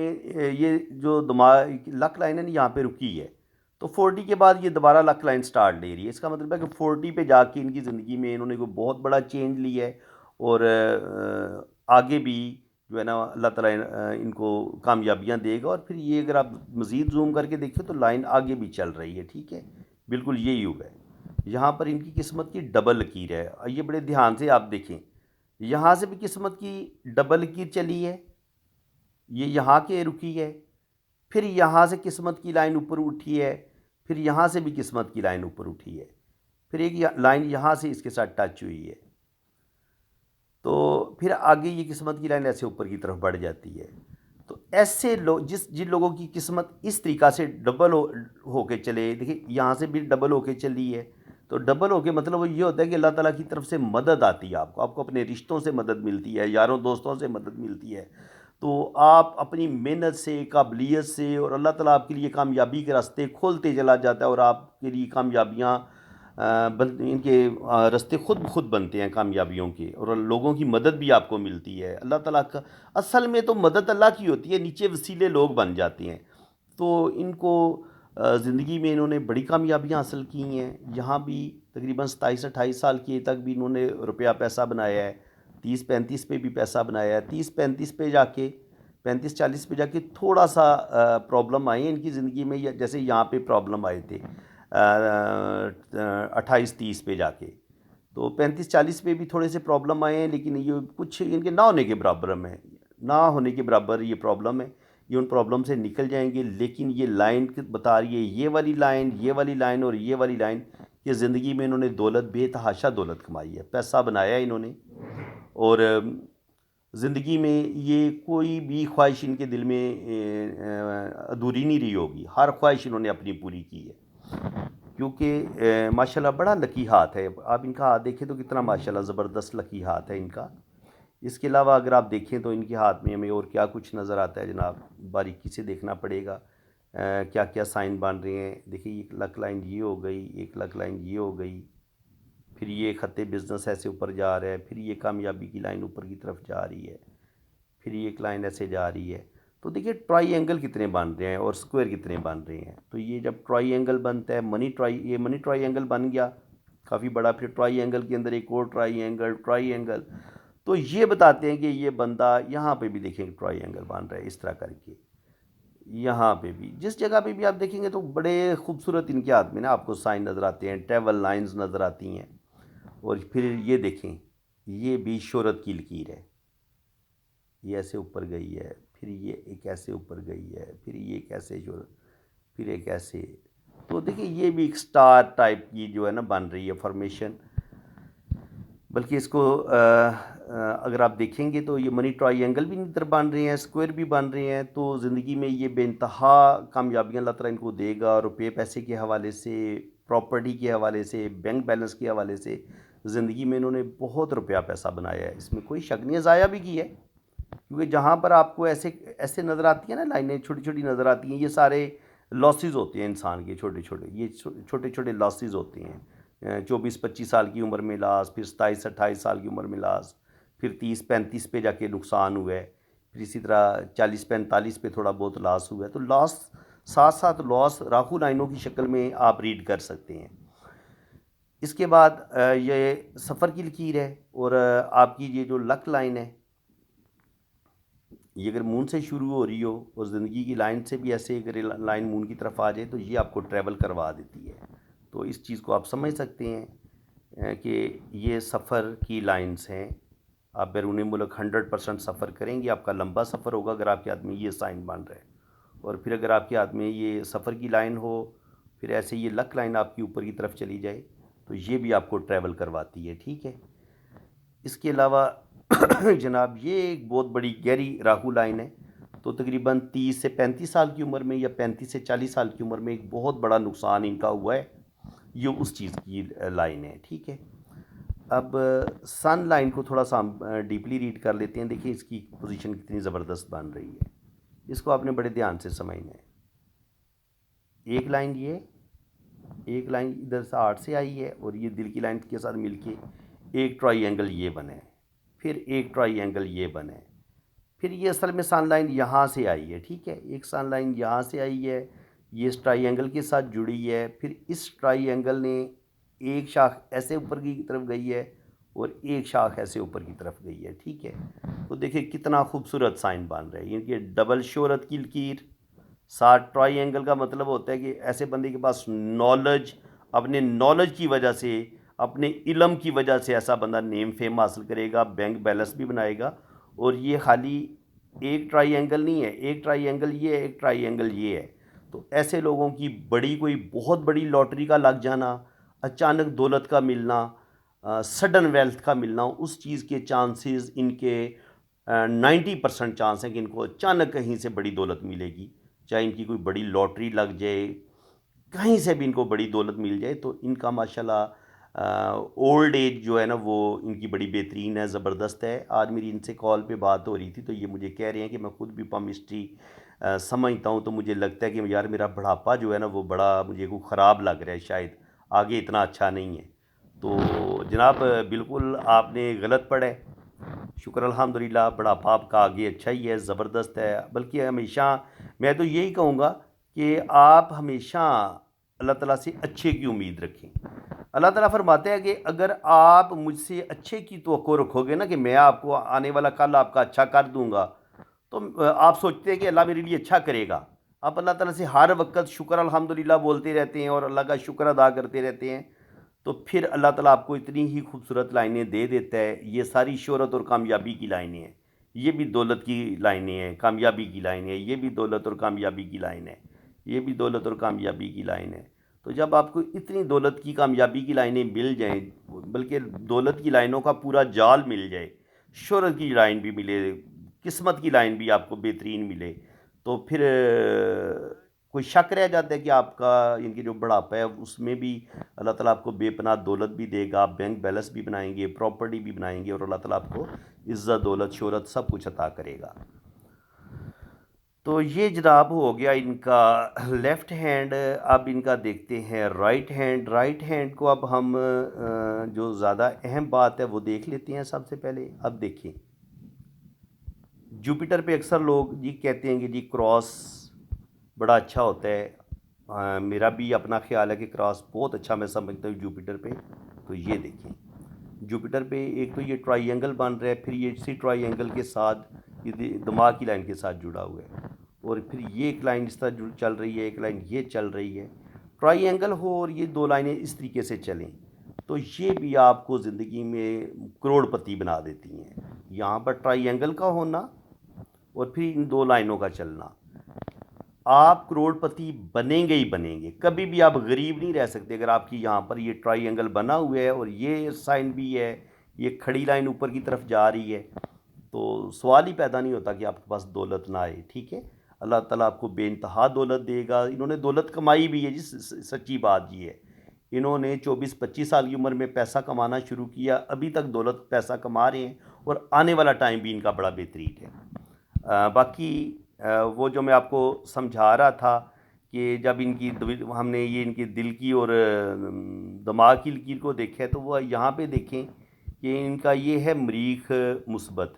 ये जो दिमाग लक लाइन है ना यहाँ पे रुकी है, तो 40 के बाद ये दोबारा लक लाइन स्टार्ट ले रही है। इसका मतलब है कि 40 पे जाके इनकी ज़िंदगी में इन्होंने कोई बहुत बड़ा चेंज लिया है, और आगे भी जो है ना अल्लाह ताला इनको कामयाबियाँ देगा। और फिर ये अगर आप मज़ीद जूम करके देखें तो लाइन आगे भी चल रही है, ठीक है, बिल्कुल यही हुआ है। यहाँ पर इनकी किस्मत की डबल लकीर है, ये बड़े ध्यान से आप देखें, यहाँ से भी किस्मत की डबल लकीर चली है, ये यहाँ के रुकी है, फिर यहाँ से किस्मत की लाइन ऊपर उठी है, फिर यहाँ से भी किस्मत की लाइन ऊपर उठी है, फिर एक लाइन यहाँ से इसके साथ टच हुई है, तो फिर आगे ये किस्मत की लाइन ऐसे ऊपर की तरफ बढ़ जाती है। तो ऐसे लोग जिन लोगों की किस्मत इस तरीक़ा से डबल हो के चले, देखिए यहाँ से भी डबल हो के चली है, तो डबल हो के मतलब वो ये होता है कि अल्लाह ताला की तरफ से मदद आती है, आपको अपने रिश्तों से मदद मिलती है, यारों दोस्तों से मदद मिलती है। तो आप अपनी मेहनत से, काबिलियत से, और अल्लाह ताला आपके लिए कामयाबी के रास्ते खोलते चला जाता है, और आपके लिए कामयाबियाँ इनके रास्ते खुद ब खुद बनते हैं कामयाबियों के, और लोगों की मदद भी आपको मिलती है। अल्लाह ताला का असल में तो मदद अल्लाह की होती है, नीचे वसीले लोग बन जाते हैं। तो इनको ज़िंदगी में इन्होंने बड़ी कामयाबियाँ हासिल की हैं। यहाँ भी तकरीबन 27-28 साल की तक भी इन्होंने रुपया पैसा बनाया है, 30-35 पे भी पैसा बनाया है। 30-35 पे जाके, 35-40 पे जाके थोड़ा सा प्रॉब्लम आई है इनकी ज़िंदगी में, जैसे यहाँ पे प्रॉब्लम आए थे 28-30 पे जाके। तो 35-40 पे भी थोड़े से प्रॉब्लम आए हैं, लेकिन ये कुछ इनके ना होने के बराबर में, ना होने के बराबर ये प्रॉब्लम है। ये उन प्रॉब्लम से निकल जाएंगे, लेकिन ये लाइन बता रही है, ये वाली लाइन, ये वाली लाइन और ये वाली लाइन, ये ज़िंदगी में इन्होंने दौलत, बेतहाशा दौलत कमाई है, पैसा बनाया है इन्होंने, और ज़िंदगी में ये कोई भी ख्वाहिश इनके दिल में अधूरी नहीं रही होगी, हर ख्वाहिश इन्होंने अपनी पूरी की है। क्योंकि माशाल्लाह बड़ा लकी हाथ है, आप इनका हाथ देखें तो कितना माशाल्लाह ज़बरदस्त लकी हाथ है इनका। इसके अलावा अगर आप देखें तो इनके हाथ में हमें और क्या कुछ नज़र आता है जनाब, बारीकी से देखना पड़ेगा क्या क्या साइन बन रहे हैं। देखिए एक लक लाइन ये हो गई, एक लक लाइन ये हो गई, फिर ये खत्ते बिज़नेस ऐसे ऊपर जा रहा है, फिर ये कामयाबी की लाइन ऊपर की तरफ जा रही है, फिर ये एक लाइन ऐसे जा रही है। तो देखिए ट्राई कितने बन रहे हैं और स्क्वायर कितने बन रहे हैं। तो ये जब ट्राई बनता है ये मनी ट्राई बन गया काफ़ी बड़ा, फिर ट्राई के अंदर एक और ट्राई। तो ये बताते हैं कि ये बंदा यहाँ पे भी देखेंगे ट्राई बन रहा है इस तरह करके, यहाँ पे भी जिस जगह पे भी आप देखेंगे तो बड़े खूबसूरत इनके हाथ में ना आपको साइन नज़र आते हैं, ट्रेवल लाइंस नज़र आती हैं। और फिर ये देखें, ये भी शोहरत की लकीर है, ये ऐसे ऊपर गई है, फिर ये एक ऐसे ऊपर गई है, फिर ये एक ऐसे शोहरत, फिर एक ऐसे। तो देखिए ये भी एक स्टार टाइप की जो है ना बन रही है फॉर्मेशन। बल्कि इसको अगर आप देखेंगे तो ये मनी ट्रायंगल भी इधर बन रहे हैं, स्क्वायर भी बन रहे हैं। तो ज़िंदगी में ये बेइंतहा कामयाबियाँ अल्लाह ताला इनको देगा, रुपये पैसे के हवाले से, प्रॉपर्टी के हवाले से, बैंक बैलेंस के हवाले से। ज़िंदगी में इन्होंने बहुत रुपया पैसा बनाया है, इसमें कोई शक नहीं है, ज़ाया भी की है। क्योंकि जहाँ पर आपको ऐसे ऐसे नज़र आती है ना लाइनें, छोटी छोटी नज़र आती हैं, ये सारे लॉसेस होते हैं इंसान के, छोटे छोटे, ये छोटे छोटे लॉसेस होते हैं। 24-25 साल की उम्र में लॉस, फिर 27-28 साल की उम्र में लॉस, फिर 30-35 पे जाके नुकसान हुआ है, फिर इसी तरह 40-45 पे थोड़ा बहुत लॉस हुआ है। तो लॉस साथ साथ लॉस राहु लाइनों की शक्ल में आप रीड कर सकते हैं। इसके बाद ये सफ़र की लकीर है, और आपकी ये जो लक लाइन है, ये अगर मून से शुरू हो रही हो और ज़िंदगी की लाइन से भी ऐसे अगर लाइन मून की तरफ आ जाए तो ये आपको ट्रैवल करवा देती है। तो इस चीज़ को आप समझ सकते हैं कि ये सफ़र की लाइंस हैं। आप बैरून मुल्क 100% सफ़र करेंगे, आपका लंबा सफ़र होगा अगर आपके हाथ में ये साइन बन रहा है। और फिर अगर आपके हाथ में ये सफ़र की लाइन हो, फिर ऐसे ये लक लाइन आपकी ऊपर की तरफ चली जाए, तो ये भी आपको ट्रैवल करवाती है। ठीक है। इसके अलावा जनाब ये एक बहुत बड़ी गहरी राहु लाइन है। तो तकरीबन 30 से 35 साल की उम्र में या 35 से 40 साल की उम्र में एक बहुत बड़ा नुकसान इनका हुआ है, ये उस चीज़ की लाइन है। ठीक है। अब सन लाइन को थोड़ा सा हम डीपली रीड कर लेते हैं। देखिए इसकी पोजीशन कितनी ज़बरदस्त बन रही है, इसको आपने बड़े ध्यान से समझना है। एक लाइन ये, एक लाइन इधर से 8 से आई है, और ये दिल की लाइन के साथ मिलके एक ट्रायंगल ये बने, फिर एक ट्रायंगल ये बने, फिर ये असल में सन लाइन यहाँ से आई है। ठीक है। एक सन लाइन यहाँ से आई है, ये इस ट्रायंगल के साथ जुड़ी है, फिर इस ट्रायंगल ने एक शाख ऐसे ऊपर की तरफ गई है और एक शाख ऐसे ऊपर की तरफ गई है। ठीक है। तो देखिए कितना खूबसूरत साइन बन रहा है। ये डबल शोहरत की लकीर, साथ ट्रायंगल का मतलब होता है कि ऐसे बंदे के पास नॉलेज, अपने नॉलेज की वजह से, अपने इल्म की वजह से ऐसा बंदा नेम फेम हासिल करेगा, बैंक बैलेंस भी बनाएगा। और ये खाली एक ट्रायंगल नहीं है, एक ट्रायंगल ये है, एक ट्रायंगल ये है। तो ऐसे लोगों की बड़ी कोई बहुत बड़ी लॉटरी का लग जाना, अचानक दौलत का मिलना, सडन वेल्थ का मिलना, उस चीज़ के चांसेस इनके 90% चांस हैं कि इनको अचानक कहीं से बड़ी दौलत मिलेगी। चाहे इनकी कोई बड़ी लॉटरी लग जाए, कहीं से भी इनको बड़ी दौलत मिल जाए, तो इनका माशाल्लाह ओल्ड एज जो है ना वो इनकी बड़ी बेहतरीन है, ज़बरदस्त है। आज मेरी इनसे कॉल पे बात हो रही थी, तो ये मुझे कह रहे हैं कि मैं खुद भी पामिस्ट्री समझता हूँ, तो मुझे लगता है कि यार मेरा बुढ़ापा जो है ना वो बड़ा मुझे को ख़राब लग रहा है, शायद आगे इतना अच्छा नहीं है। तो जनाब बिल्कुल आपने गलत पढ़ा है। शुक्र अल्हम्दुलिल्लाह, बुढ़ापा आपका आगे अच्छा ही है, ज़बरदस्त है। बल्कि हमेशा मैं तो यही कहूँगा कि आप हमेशा अल्लाह ताला से अच्छे की उम्मीद रखें। अल्लाह ताला फरमाते हैं कि अगर आप मुझसे अच्छे की तवक्को रखोगे ना, कि मैं आपको आने वाला कल आपका अच्छा कर दूँगा, तो आप सोचते हैं कि अल्लाह मेरे लिए अच्छा करेगा। आप अल्लाह ताला से हर वक़्त शुक्र अल्हम्दुलिल्लाह बोलते रहते हैं और अल्लाह का शुक्र अदा करते रहते हैं, तो फिर अल्लाह ताला आपको इतनी ही खूबसूरत लाइनें दे देता है। ये सारी शोहरत और कामयाबी की लाइनें हैं, ये भी दौलत की लाइनें हैं, कामयाबी की लाइनें हैं, ये भी दौलत और कामयाबी की लाइन है, ये भी दौलत और कामयाबी की लाइन है। तो जब आपको इतनी दौलत की कामयाबी की लाइनें मिल जाएं, बल्कि दौलत की लाइनों का पूरा जाल मिल जाए, शोहरत की लाइन भी मिले, किस्मत की लाइन भी आपको बेहतरीन मिले, तो फिर कोई शक रह जाता है कि आपका इनकी जो बुढ़ापा है उसमें भी अल्लाह ताला आपको बेपनाह दौलत भी देगा, आप बैंक बैलेंस भी बनाएंगे, प्रॉपर्टी भी बनाएंगे, और अल्लाह ताला आपको इज़्ज़त, दौलत, शोहरत सब कुछ अता करेगा। तो ये जनाब हो गया इनका लेफ़्ट हैंड। अब इनका देखते हैं राइट हैंड। राइट हैंड को अब हम जो ज़्यादा अहम बात है वो देख लेते हैं सबसे पहले। अब देखें, जुपिटर पे अक्सर लोग जी कहते हैं कि जी क्रॉस बड़ा अच्छा होता है। मेरा भी अपना ख्याल है कि क्रॉस बहुत अच्छा मैं समझता हूँ जुपिटर पे। तो ये देखें, जुपिटर पे एक तो ये ट्राइंगल बन रहा है, फिर ये इसी ट्राइंगल के साथ ये दिमाग की लाइन के साथ जुड़ा हुआ है, और फिर ये एक लाइन इस तरह चल रही है, एक लाइन ये चल रही है। ट्राइंगल हो और ये दो लाइनें इस तरीके से चलें तो ये भी आपको ज़िंदगी में करोड़पति बना देती हैं। यहाँ पर ट्राइंगल का होना और फिर इन दो लाइनों का चलना, आप करोड़पति बनेंगे ही बनेंगे। कभी भी आप गरीब नहीं रह सकते अगर आपकी यहाँ पर ये ट्राइंगल बना हुआ है और ये साइन भी है, ये खड़ी लाइन ऊपर की तरफ जा रही है, तो सवाल ही पैदा नहीं होता कि आपके पास दौलत ना आए। ठीक है, अल्लाह ताला आपको बेइंतहा दौलत देगा। इन्होंने दौलत कमाई भी है जी, सच्ची बात ये है। इन्होंने 24-25 साल की उम्र में पैसा कमाना शुरू किया, अभी तक दौलत पैसा कमा रहे हैं और आने वाला टाइम भी इनका बड़ा बेहतरीन है। बाकी वो जो मैं आपको समझा रहा था कि जब इनकी हमने ये इनके दिल की और दिमाग की लकीर को देखा है, तो वह यहाँ पे देखें कि इनका ये है मरीख मुस्बत।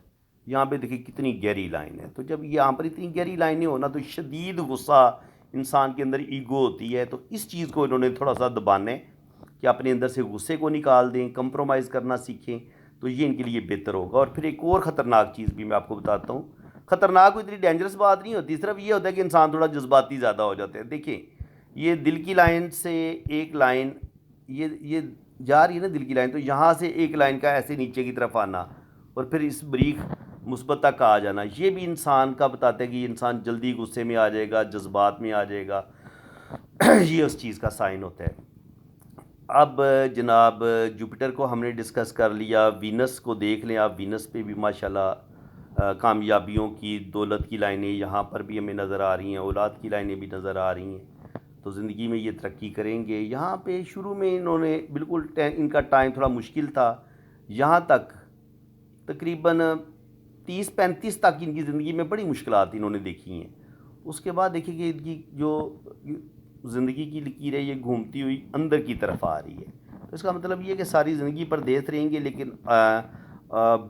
यहाँ पे देखिए कितनी गहरी लाइन है। तो जब यहाँ पर इतनी गहरी लाइनें हो ना, तो शदीद गुस्सा इंसान के अंदर ईगो होती है। तो इस चीज़ को इन्होंने थोड़ा सा दबाना है कि अपने अंदर से गुस्से को निकाल दें, कंप्रोमाइज़ करना सीखें, तो ये इनके लिए बेहतर होगा। और फिर एक और ख़तरनाक चीज़ भी मैं आपको बताता हूँ। ख़तरनाक कोई इतनी डेंजरस बात नहीं होती, सिर्फ ये होता है कि इंसान थोड़ा जज्बाती ज़्यादा हो जाते हैं। देखिए, ये दिल की लाइन से एक लाइन ये जा रही है ना, दिल की लाइन, तो यहाँ से एक लाइन का ऐसे नीचे की तरफ आना और फिर इस बरीक मुस्बत तक आ जाना, ये भी इंसान का बताता है कि इंसान जल्दी गुस्से में आ जाएगा, जज्बात में आ जाएगा। ये उस चीज़ का साइन होता है। अब जनाब जुपिटर को हमने डिस्कस कर लिया। वीनस को देख लें आप, वीनस पे भी माशाल्लाह कामयाबियों की, दौलत की लाइनें यहाँ पर भी हमें नज़र आ रही हैं, औलाद की लाइनें भी नज़र आ रही हैं। तो ज़िंदगी में ये तरक्की करेंगे। यहाँ पे शुरू में इन्होंने बिल्कुल इनका टाइम थोड़ा मुश्किल था। यहाँ तक तकरीबन 30-35 तक इनकी ज़िंदगी में बड़ी मुश्किलात इन्होंने देखी हैं। उसके बाद देखिए कि इनकी जो ज़िंदगी की लकीर है ये घूमती हुई अंदर की तरफ आ रही है। तो इसका मतलब ये है कि सारी ज़िंदगी परदेस रहेंगे, लेकिन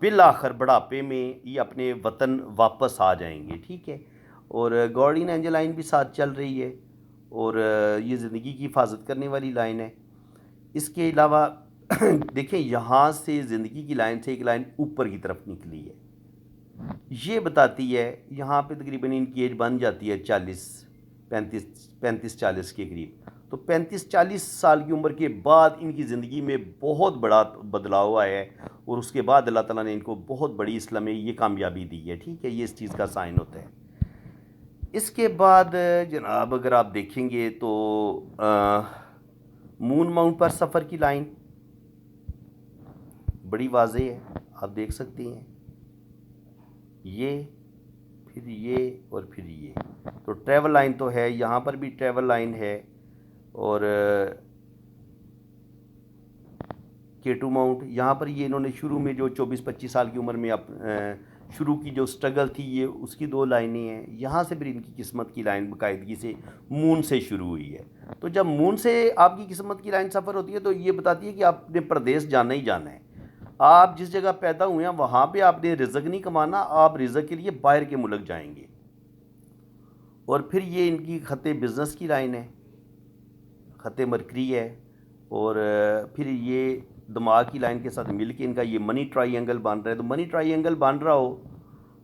बिल आखिर बुढ़ापे में ये अपने वतन वापस आ जाएंगे। ठीक है, और गार्डियन एंजल लाइन भी साथ चल रही है और ये ज़िंदगी की हिफाजत करने वाली लाइन है। इसके अलावा देखें, यहाँ से ज़िंदगी की लाइन से एक लाइन ऊपर की तरफ निकली है। ये बताती है यहाँ पे तकरीबन इनकी एज बन जाती है 35-40 के करीब। तो 35-40 साल की उम्र के बाद इनकी ज़िंदगी में बहुत बड़ा बदलाव आया है और उसके बाद अल्लाह ताला ने इनको बहुत बड़ी इस्लाम में ये कामयाबी दी है। ठीक है, ये इस चीज़ का साइन होता है। इसके बाद जनाब अगर आप देखेंगे तो मून माउंट पर सफ़र की लाइन बड़ी वाज़ेह है, आप देख सकते हैं। ये फिर ये और फिर ये, तो ट्रैवल लाइन तो है, यहाँ पर भी ट्रैवल लाइन है। और केटू माउंट, यहाँ पर ये इन्होंने शुरू में जो 24-25 साल की उम्र में शुरू की जो स्ट्रगल थी, ये उसकी दो लाइनें हैं। यहाँ से फिर इनकी किस्मत की लाइन बाकायदगी से मून से शुरू हुई है। तो जब मून से आपकी किस्मत की लाइन सफ़र होती है तो ये बताती है कि आपने प्रदेश जाना ही जाना है। आप जिस जगह पैदा हुए हैं वहाँ पे आपने रिज़्क नहीं कमाना, आप रिज़्क के लिए बाहर के मुल्क जाएंगे। और फिर ये इनकी ख़त बिज़नेस की लाइन है, ख़त मरकरी है। और फिर ये दिमाग की लाइन के साथ मिल के इनका ये मनी ट्राइंगल बन रहा है। तो मनी ट्राइंगल बन रहा हो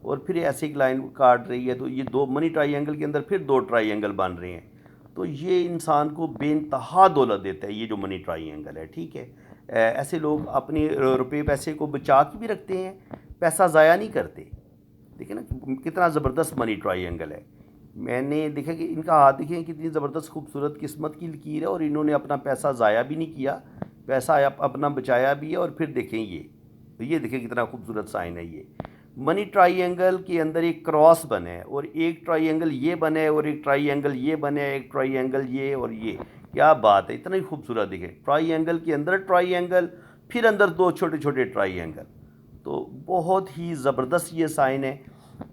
और फिर ऐसे एक लाइन काट रही है, तो ये दो मनी ट्राइंगल के अंदर फिर दो ट्राइंगल बन रहे हैं। तो ये इंसान को बेइंतहा दौलत देता है, ये जो मनी ट्राइंगल है। ठीक है, ऐसे लोग अपने रुपए पैसे को बचा के भी रखते हैं, पैसा ज़ाया नहीं करते। देखिए ना कितना ज़बरदस्त मनी ट्राइंगल है। मैंने देखा कि इनका हाथ देखिए कितनी ज़बरदस्त खूबसूरत किस्मत की लकीर है, और इन्होंने अपना पैसा ज़ाया भी नहीं किया, पैसा अपना बचाया भी है। और फिर देखें ये देखें कितना खूबसूरत साइन है। ये मनी ट्राइंगल के अंदर एक क्रॉस बना है और एक ट्राइंगल ये बना है और एक ट्राइंगल ये बना है, एक ट्राइंगल ये और ये। क्या बात है, इतना ही खूबसूरत दिखे। ट्राइंगल के अंदर ट्राइंगल, फिर अंदर दो छोटे छोटे ट्राइंगल। तो बहुत ही ज़बरदस्त ये साइन है।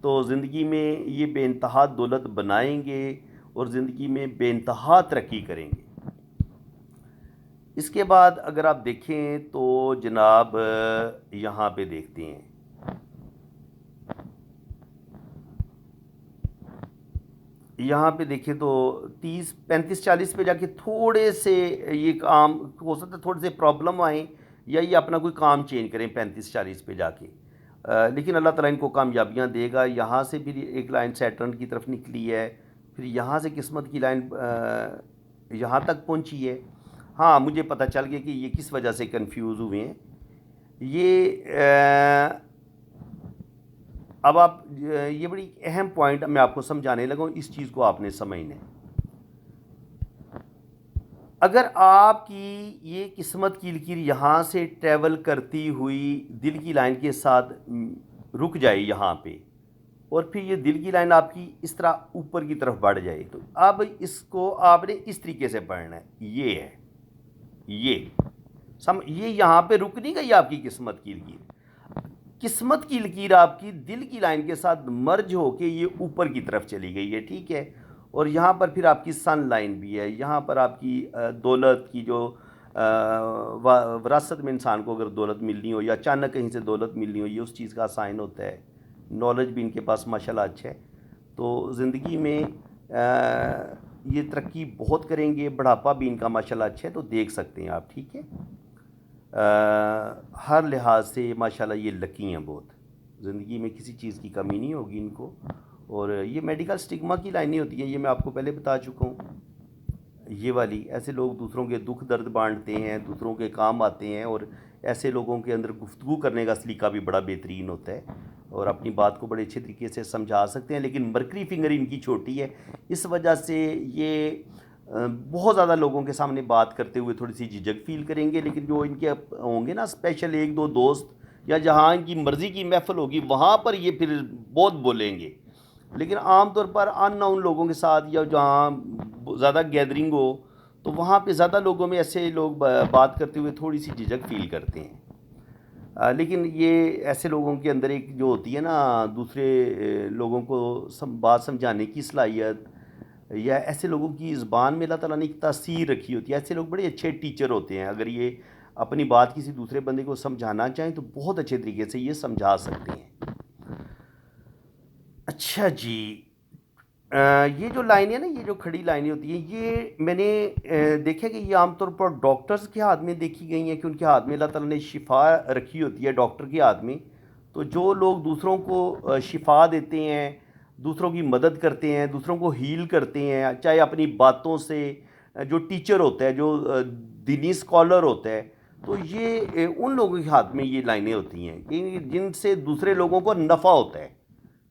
तो ज़िंदगी में ये बेइंतहा दौलत बनाएंगे और ज़िंदगी में बेइंतहा तरक्की करेंगे। इसके बाद अगर आप देखें तो जनाब यहाँ पे देखते हैं, यहाँ पे देखें तो 30 35 40 पे जाके थोड़े से ये काम हो सकता है, थोड़े से प्रॉब्लम आए या ये अपना कोई काम चेंज करें 35 40 पे जाके। लेकिन अल्लाह ताला इनको कामयाबियाँ देगा। यहाँ से फिर एक लाइन सैटर्न की तरफ निकली है, फिर यहाँ से किस्मत की लाइन यहाँ तक पहुँची है। हाँ, मुझे पता चल गया कि ये किस वजह से कंफ्यूज हुए हैं। ये अब आप ये बड़ी अहम पॉइंट मैं आपको समझाने लगा हूँ, इस चीज़ को आपने समझना है। अगर आपकी ये किस्मत की लकीर यहाँ से ट्रैवल करती हुई दिल की लाइन के साथ रुक जाए यहाँ पे, और फिर ये दिल की लाइन आपकी इस तरह ऊपर की तरफ बढ़ जाए, तो अब इसको आपने इस तरीके से पढ़ना है। ये है, ये यहाँ पे रुक नहीं गई आपकी किस्मत की लकीर। किस्मत की लकीर आपकी दिल की लाइन के साथ मर्ज होके ये ऊपर की तरफ चली गई है, ठीक है। और यहाँ पर फिर आपकी सन लाइन भी है। यहाँ पर आपकी दौलत की जो विरासत में इंसान को अगर दौलत मिलनी हो या अचानक कहीं से दौलत मिलनी हो, ये उस चीज़ का साइन होता है। नॉलेज भी इनके पास माशाल्लाह अच्छा है। तो ज़िंदगी में ये तरक्की बहुत करेंगे। बुढ़ापा भी इनका माशाल्लाह अच्छा है, तो देख सकते हैं आप, ठीक है। हर लिहाज से माशाल्लाह ये लकी हैं बहुत। ज़िंदगी में किसी चीज़ की कमी नहीं होगी इनको। और ये मेडिकल स्टिग्मा की लाइनें होती हैं, ये मैं आपको पहले बता चुका हूँ। ये वाली, ऐसे लोग दूसरों के दुख दर्द बांटते हैं, दूसरों के काम आते हैं, और ऐसे लोगों के अंदर गुफ्तगू करने का सलीका भी बड़ा बेहतरीन होता है और अपनी बात को बड़े अच्छे तरीके से समझा सकते हैं। लेकिन मरकरी फिंगर इनकी छोटी है, इस वजह से ये बहुत ज़्यादा लोगों के सामने बात करते हुए थोड़ी सी झिझक फील करेंगे। लेकिन जो इनके होंगे ना स्पेशल एक दो दोस्त, या जहाँ इनकी मर्ज़ी की महफ़िल होगी, वहाँ पर ये फिर बहुत बोलेंगे। लेकिन आम तौर पर अननोन लोगों के साथ या जहाँ ज़्यादा गैदरिंग हो, तो वहाँ पे ज़्यादा लोगों में ऐसे लोग बात करते हुए थोड़ी सी झिझक फील करते हैं। लेकिन ये ऐसे लोगों के अंदर एक जो होती है ना, दूसरे लोगों को बात समझाने की सलाहियत, या ऐसे लोगों की ज़बान में अल्लाह ताला ने एक तासीर रखी होती है। ऐसे लोग बड़े अच्छे टीचर होते हैं। अगर ये अपनी बात किसी दूसरे बंदे को समझाना चाहें तो बहुत अच्छे तरीके से ये समझा सकते हैं। अच्छा जी, ये जो लाइनें हैं ना, ये जो खड़ी लाइनें होती हैं, ये मैंने देखा कि ये आमतौर पर डॉक्टर्स के हाथ में देखी गई हैं कि उनके हाथ में अल्लाह ताला ने शिफा रखी होती है, डॉक्टर के हाथ में। तो जो लोग दूसरों को शिफा देते हैं, दूसरों की मदद करते हैं, दूसरों को हील करते हैं, चाहे अपनी बातों से, जो टीचर होता है, जो दीनी स्कॉलर होता है, तो ये उन लोगों के हाथ में ये लाइनें होती हैं कि जिनसे दूसरे लोगों को नफ़ा होता है,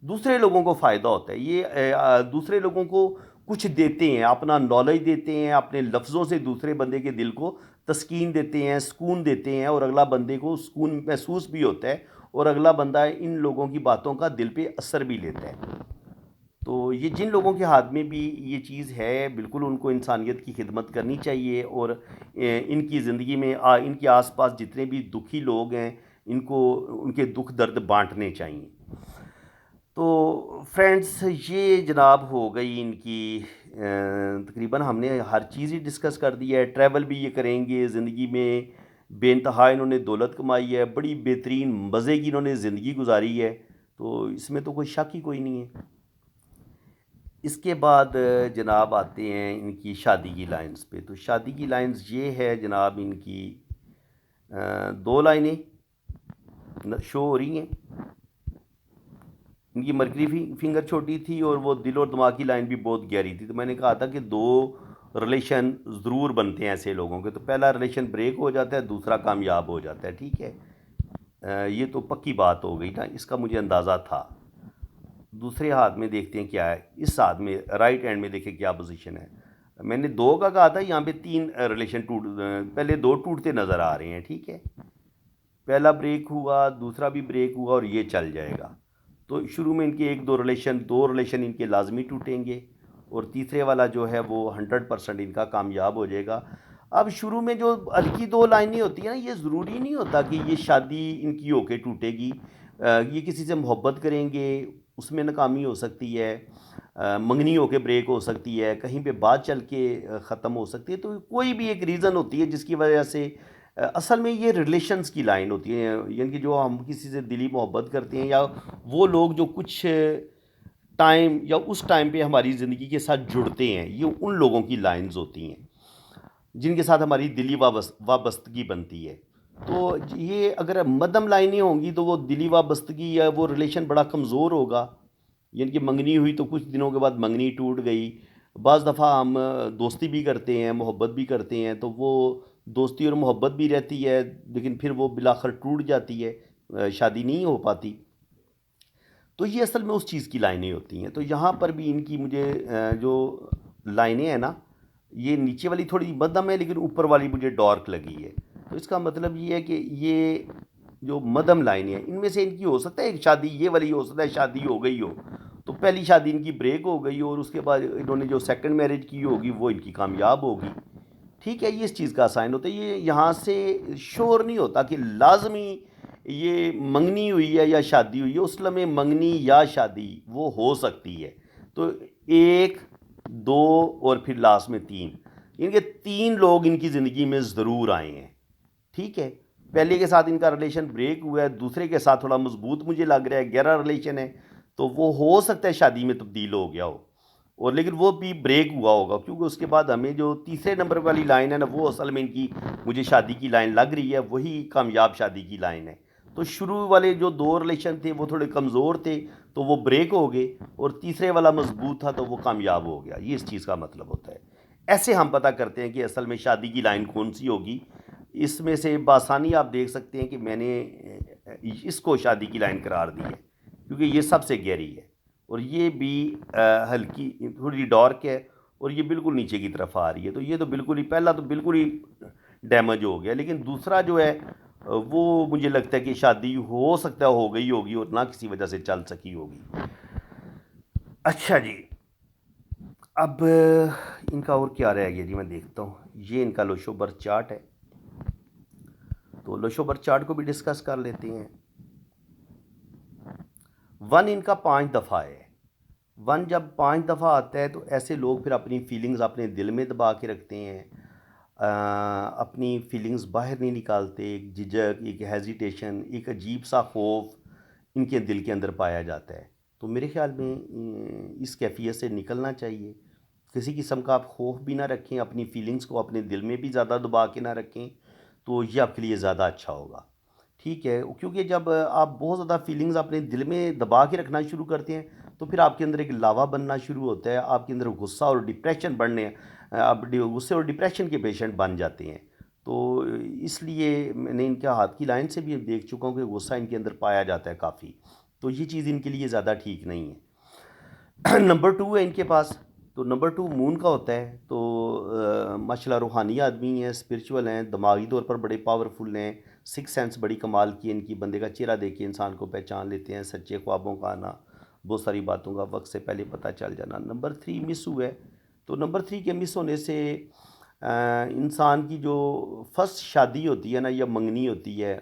दूसरे लोगों को फ़ायदा होता है। ये दूसरे लोगों को कुछ देते हैं, अपना नॉलेज देते हैं, अपने लफ्ज़ों से दूसरे बंदे के दिल को तस्कीन देते हैं, सुकून देते हैं, और अगला बंदे को सुकून महसूस भी होता है, और अगला बंदा इन लोगों की बातों का दिल पे असर भी लेता है। तो ये जिन लोगों के हाथ में भी ये चीज़ है, बिल्कुल उनको इंसानियत की खिदमत करनी चाहिए, और इनकी ज़िंदगी में इनके आसपास जितने भी दुखी लोग हैं, इनको उनके दुख दर्द बांटने चाहिए। तो फ्रेंड्स, ये जनाब हो गई इनकी तकरीबन हमने हर चीज़ ही डिस्कस कर दी है। ट्रैवल भी ये करेंगे, ज़िंदगी में बेइंतहा इन्होंने दौलत कमाई है, बड़ी बेहतरीन मज़े की इन्होंने ज़िंदगी गुजारी है, तो इसमें तो कोई शक ही कोई नहीं है। इसके बाद जनाब आते हैं इनकी शादी की लाइंस पे। तो शादी की लाइंस ये है जनाब, इनकी दो लाइनें शो हो रही हैं। इनकी मरकरी फिंगर छोटी थी और वो दिल और दिमाग की लाइन भी बहुत गहरी थी। तो मैंने कहा था कि दो रिलेशन ज़रूर बनते हैं ऐसे लोगों के। तो पहला रिलेशन ब्रेक हो जाता है, दूसरा कामयाब हो जाता है, ठीक है। ये तो पक्की बात हो गई ना, इसका मुझे अंदाज़ा था। दूसरे हाथ में देखते हैं क्या है। इस हाथ में राइट हैंड में देखें क्या पोजीशन है। मैंने दो का कहा था, यहाँ पे तीन रिलेशन पहले दो टूटते नज़र आ रहे हैं, ठीक है। पहला ब्रेक हुआ, दूसरा भी ब्रेक हुआ, और ये चल जाएगा। तो शुरू में इनके दो रिलेशन इनके लाजमी टूटेंगे, और तीसरे वाला जो है वो 100% इनका कामयाब हो जाएगा। अब शुरू में जो हल्की दो लाइनें होती हैं ना, ये ज़रूरी नहीं होता कि ये शादी इनकी होके टूटेगी। ये किसी से मोहब्बत करेंगे, उसमें नाकामी हो सकती है, मंगनी होके ब्रेक हो सकती है, कहीं पे बात चल के ख़त्म हो सकती है। तो कोई भी एक रीज़न होती है जिसकी वजह से असल में ये रिलेशंस की लाइन होती है, यानी कि जो हम किसी से दिली मोहब्बत करते हैं, या वो लोग जो कुछ टाइम या उस टाइम पे हमारी ज़िंदगी के साथ जुड़ते हैं, ये उन लोगों की लाइंस होती हैं जिनके साथ हमारी दिली वाबस्तगी बनती है। तो ये अगर मध्यम लाइनें होंगी तो वो दिली वाबस्तगी या वो रिलेशन बड़ा कमज़ोर होगा। यानी कि मंगनी हुई तो कुछ दिनों के बाद मंगनी टूट गई। बाज़ दफ़ा हम दोस्ती भी करते हैं, मोहब्बत भी करते हैं, तो वो दोस्ती और मोहब्बत भी रहती है, लेकिन फिर वो बिलाखिर टूट जाती है, शादी नहीं हो पाती। तो ये असल में उस चीज़ की लाइनें होती हैं। तो यहाँ पर भी इनकी मुझे जो लाइनें हैं ना, ये नीचे वाली थोड़ी मध्यम है, लेकिन ऊपर वाली मुझे डार्क लगी है। तो इसका मतलब ये है कि ये जो मध्यम लाइनें हैं, इनमें से इनकी हो सकता है एक शादी ये वाली, हो सकता है शादी हो गई हो, तो पहली शादी इनकी ब्रेक हो गई हो और उसके बाद इन्होंने जो सेकंड मैरिज की होगी वो इनकी कामयाब होगी। ठीक है, ये इस चीज़ का साइन होता है। ये यहाँ से श्योर नहीं होता कि लाजमी ये मंगनी हुई है या शादी हुई है। उस लम्हे मंगनी या शादी वो हो सकती है। तो एक, दो और फिर लास्ट में तीन, इनके तीन लोग इनकी ज़िंदगी में ज़रूर आए हैं। ठीक है, पहले के साथ इनका रिलेशन ब्रेक हुआ है, दूसरे के साथ थोड़ा मजबूत मुझे लग रहा है, गहरा रिलेशन है, तो वो हो सकता है शादी में तब्दील हो गया हो, और लेकिन वो भी ब्रेक हुआ होगा, क्योंकि उसके बाद हमें जो तीसरे नंबर वाली लाइन है ना, वो असल में इनकी मुझे शादी की लाइन लग रही है, वही कामयाब शादी की लाइन है। तो शुरू वाले जो दो रिलेशन थे वो थोड़े कमज़ोर थे, तो वो ब्रेक हो गए, और तीसरे वाला मजबूत था तो वो कामयाब हो गया। ये इस चीज़ का मतलब होता है। ऐसे हम पता करते हैं कि असल में शादी की लाइन कौन सी होगी। इसमें से बासानी आप देख सकते हैं कि मैंने इसको शादी की लाइन करार दी है, क्योंकि ये सबसे गहरी है, और ये भी हल्की थोड़ी डार्क है, और ये बिल्कुल नीचे की तरफ आ रही है। तो ये तो बिल्कुल ही, पहला तो बिल्कुल ही डैमेज हो गया, लेकिन दूसरा जो है वो मुझे लगता है कि शादी हो सकता है हो गई होगी और ना किसी वजह से चल सकी होगी। अच्छा जी, अब इनका और क्या रह गया जी, मैं देखता हूँ। ये इनका लोशो बर्थ चार्ट है, तो लोशो बर्थ चार्ट को भी डिस्कस कर लेते हैं। वन इनका 5 दफ़ा है। वन जब 5 दफ़ा आता है तो ऐसे लोग फिर अपनी फीलिंग्स अपने दिल में दबा के रखते हैं, अपनी फीलिंग्स बाहर नहीं निकालते। एक झिझक, एक हेजिटेशन, एक अजीब सा खौफ इनके दिल के अंदर पाया जाता है। तो मेरे ख्याल में इस कैफियत से निकलना चाहिए। किसी किस्म का आप खौफ भी ना रखें, अपनी फीलिंग्स को अपने दिल में भी ज़्यादा दबा के ना रखें, तो ये आपके लिए ज़्यादा अच्छा होगा। ठीक है, क्योंकि जब आप बहुत ज़्यादा फीलिंग्स अपने दिल में दबा के रखना शुरू करते हैं, तो फिर आपके अंदर एक लावा बनना शुरू होता है, आपके अंदर गुस्सा और डिप्रेशन बढ़ने, आप गुस्से और डिप्रेशन के पेशेंट बन जाते हैं। तो इसलिए मैंने इनके हाथ की लाइन से भी देख चुका हूँ कि गुस्सा इनके अंदर पाया जाता है काफ़ी। तो ये चीज़ इनके लिए ज़्यादा ठीक नहीं है। नंबर टू है इनके पास, तो नंबर टू मून का होता है। तो माशाल्लाह रूहानी आदमी हैं, स्पिरिचुअल हैं, दिमागी तौर पर बड़े पावरफुल हैं। सिक्स सेंस बड़ी कमाल की है इनकी, बंदे का चेहरा देख के इंसान को पहचान लेते हैं, सच्चे ख्वाबों का आना, बहुत सारी बातों का वक्त से पहले पता चल जाना। नंबर थ्री मिस हुआ है, तो नंबर थ्री के मिस होने से इंसान की जो फर्स्ट शादी होती है ना, या मंगनी होती है,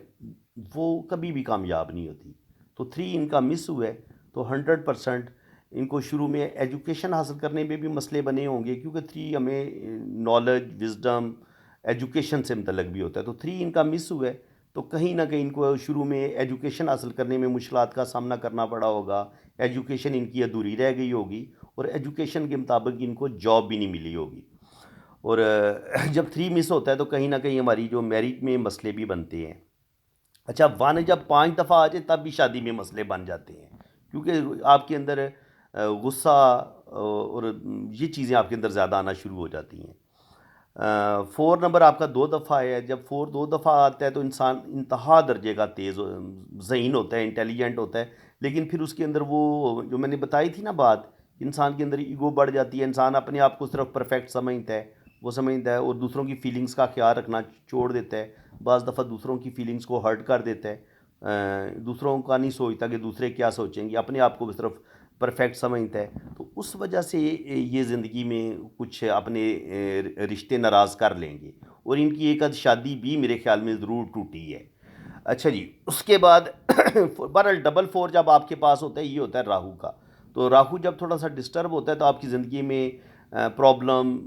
वो कभी भी कामयाब नहीं होती। तो थ्री इनका मिस हुआ है, तो 100% इनको शुरू में एजुकेशन हासिल करने में भी मसले बने होंगे, क्योंकि थ्री हमें नॉलेज, विजडम, एजुकेशन से मतलब भी होता है। तो थ्री इनका मिस हुआ है, तो कहीं ना कहीं इनको शुरू में एजुकेशन हासिल करने में मुश्किलात का सामना करना पड़ा होगा, एजुकेशन इनकी अधूरी रह गई होगी, और एजुकेशन के मुताबिक इनको जॉब भी नहीं मिली होगी। और जब थ्री मिस होता है तो कहीं ना कहीं हमारी जो मैरिज में मसले भी बनते हैं। अच्छा, वन जब 5 दफ़ा आ जाए तब भी शादी में मसले बन जाते हैं, क्योंकि आपके अंदर गुस्सा और ये चीज़ें आपके अंदर ज़्यादा आना शुरू हो जाती हैं। फोर नंबर आपका 2 दफ़ा है। जब फोर 2 दफ़ा आता है तो इंसान इंतहा दर्जे का तेज़ ज़हीन होता है, इंटेलिजेंट होता है, लेकिन फिर उसके अंदर वो जो मैंने बताई थी ना बात, इंसान के अंदर ईगो बढ़ जाती है, इंसान अपने आप को सिर्फ परफेक्ट समझता है, वो समझता है, और दूसरों की फीलिंग्स का ख्याल रखना छोड़ देता है। बाज़ दफ़ा दूसरों की फीलिंग्स को हर्ट कर देता है, दूसरों का नहीं सोचता कि दूसरे क्या सोचेंगे, अपने आप को सिर्फ परफेक्ट समझता है। तो उस वजह से ये ज़िंदगी में कुछ अपने रिश्ते नाराज़ कर लेंगे, और इनकी एक आध शादी भी मेरे ख्याल में ज़रूर टूटी है। अच्छा जी, उसके बाद बहरहाल डबल फोर जब आपके पास होता है, ये होता है राहु का। तो राहु जब थोड़ा सा डिस्टर्ब होता है तो आपकी ज़िंदगी में प्रॉब्लम,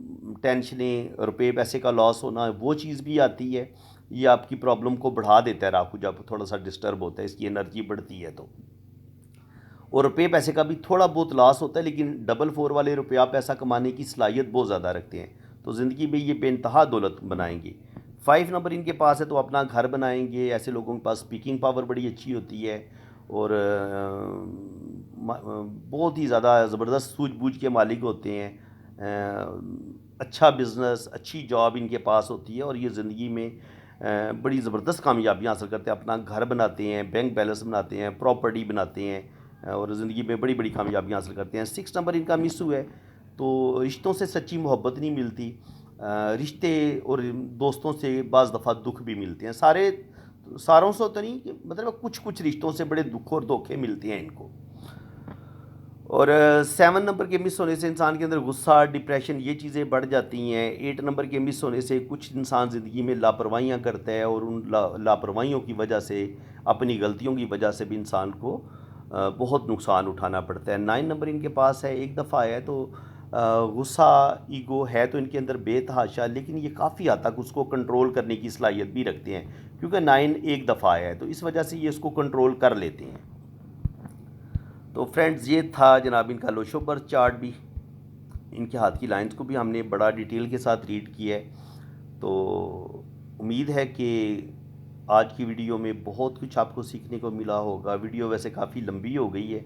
टेंशनें, रुपए पैसे का लॉस होना, वो चीज़ भी आती है। ये आपकी प्रॉब्लम को बढ़ा देता है राहु जब थोड़ा सा डिस्टर्ब होता है, इसकी एनर्जी बढ़ती है तो। और रुपये पैसे का भी थोड़ा बहुत लॉस होता है, लेकिन डबल फोर वाले रुपया पैसा कमाने की सलाहियत बहुत ज़्यादा रखते हैं, तो ज़िंदगी में ये बेइंतहा दौलत बनाएंगे। 5 नंबर इनके पास है तो अपना घर बनाएंगे। ऐसे लोगों के पास स्पीकिंग पावर बड़ी अच्छी होती है और बहुत ही ज़्यादा ज़बरदस्त सूझबूझ के मालिक होते हैं। अच्छा बिज़नेस, अच्छी जॉब इनके पास होती है और ये ज़िंदगी में बड़ी ज़बरदस्त कामयाबियाँ हासिल करते हैं। अपना घर बनाते हैं, बैंक बैलेंस बनाते हैं, प्रॉपर्टी बनाते हैं और ज़िंदगी में बड़ी बड़ी कामयाबियाँ हासिल करते हैं। 6 नंबर इनका मिस हुआ है तो रिश्तों से सच्ची मोहब्बत नहीं मिलती। रिश्ते और दोस्तों से बाज़ दफ़ा दुख भी मिलते हैं। सारों से तो नहीं, मतलब कुछ कुछ रिश्तों से बड़े दुख और धोखे मिलते हैं इनको। और 7 नंबर के मिस होने से इंसान के अंदर गुस्सा, डिप्रेशन, ये चीज़ें बढ़ जाती हैं। 8 नंबर के मिस होने से कुछ इंसान ज़िंदगी में लापरवाहियाँ करता है और उन लापरवाहियों की वजह से, अपनी गलतियों की वजह से भी इंसान को बहुत नुकसान उठाना पड़ता है। 9 नंबर इनके पास है, एक दफ़ा आया तो गुस्सा, ईगो है तो इनके अंदर बेतहाशा, लेकिन ये काफ़ी हद तक उसको कंट्रोल करने की सलाहियत भी रखते हैं, क्योंकि 9 एक दफ़ा आया है तो इस वजह से ये इसको कंट्रोल कर लेते हैं। तो फ्रेंड्स, ये था जनाब इनका लोशो बर्थ चार्ट भी। इनके हाथ की लाइंस को भी हमने बड़ा डिटेल के साथ रीड किया है। तो उम्मीद है कि आज की वीडियो में बहुत कुछ आपको सीखने को मिला होगा। वीडियो वैसे काफ़ी लंबी हो गई है,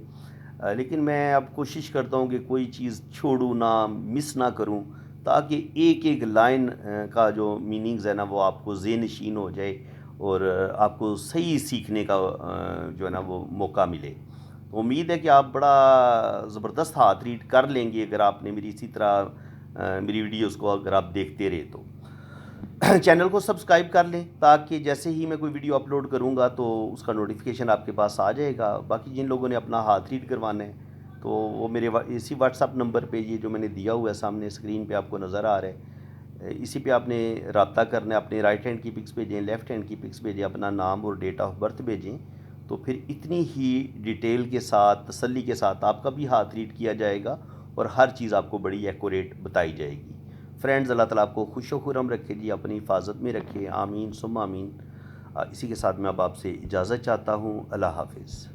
लेकिन मैं अब कोशिश करता हूँ कि कोई चीज़ छोड़ूँ ना, मिस ना करूँ, ताकि एक एक लाइन का जो मीनिंग्स है ना वो आपको ज़ेहनशीन हो जाए और आपको सही सीखने का जो है ना वो मौका मिले। तो उम्मीद है कि आप बड़ा ज़बरदस्त हाथ रीड कर लेंगे अगर आपने मेरी इसी तरह मेरी वीडियोज़ को अगर आप देखते रहे तो। चैनल को सब्सक्राइब कर लें ताकि जैसे ही मैं कोई वीडियो अपलोड करूंगा तो उसका नोटिफिकेशन आपके पास आ जाएगा। बाकी जिन लोगों ने अपना हाथ रीड करवाना है तो वो मेरे इसी व्हाट्सअप नंबर पे, ये जो मैंने दिया हुआ है सामने स्क्रीन पे आपको नज़र आ रहा है, इसी पे आपने रब्ता करना है। अपने राइट हैंड की पिक्स भेजें, लेफ़्ट हैंड की पिक्स भेजें, अपना नाम और डेट ऑफ बर्थ भेजें, तो फिर इतनी ही डिटेल के साथ, तसल्ली के साथ आपका भी हाथ रीड किया जाएगा और हर चीज़ आपको बड़ी एक्यूरेट बताई जाएगी। फ्रेंड्स, अल्लाह ताला आपको खुश व खुर्रम रखे जी, अपनी हिफाजत में रखे, आमीन सुम्मा आमीन। इसी के साथ मैं अब आपसे इजाज़त चाहता हूँ। अल्लाह हाफ़िज़।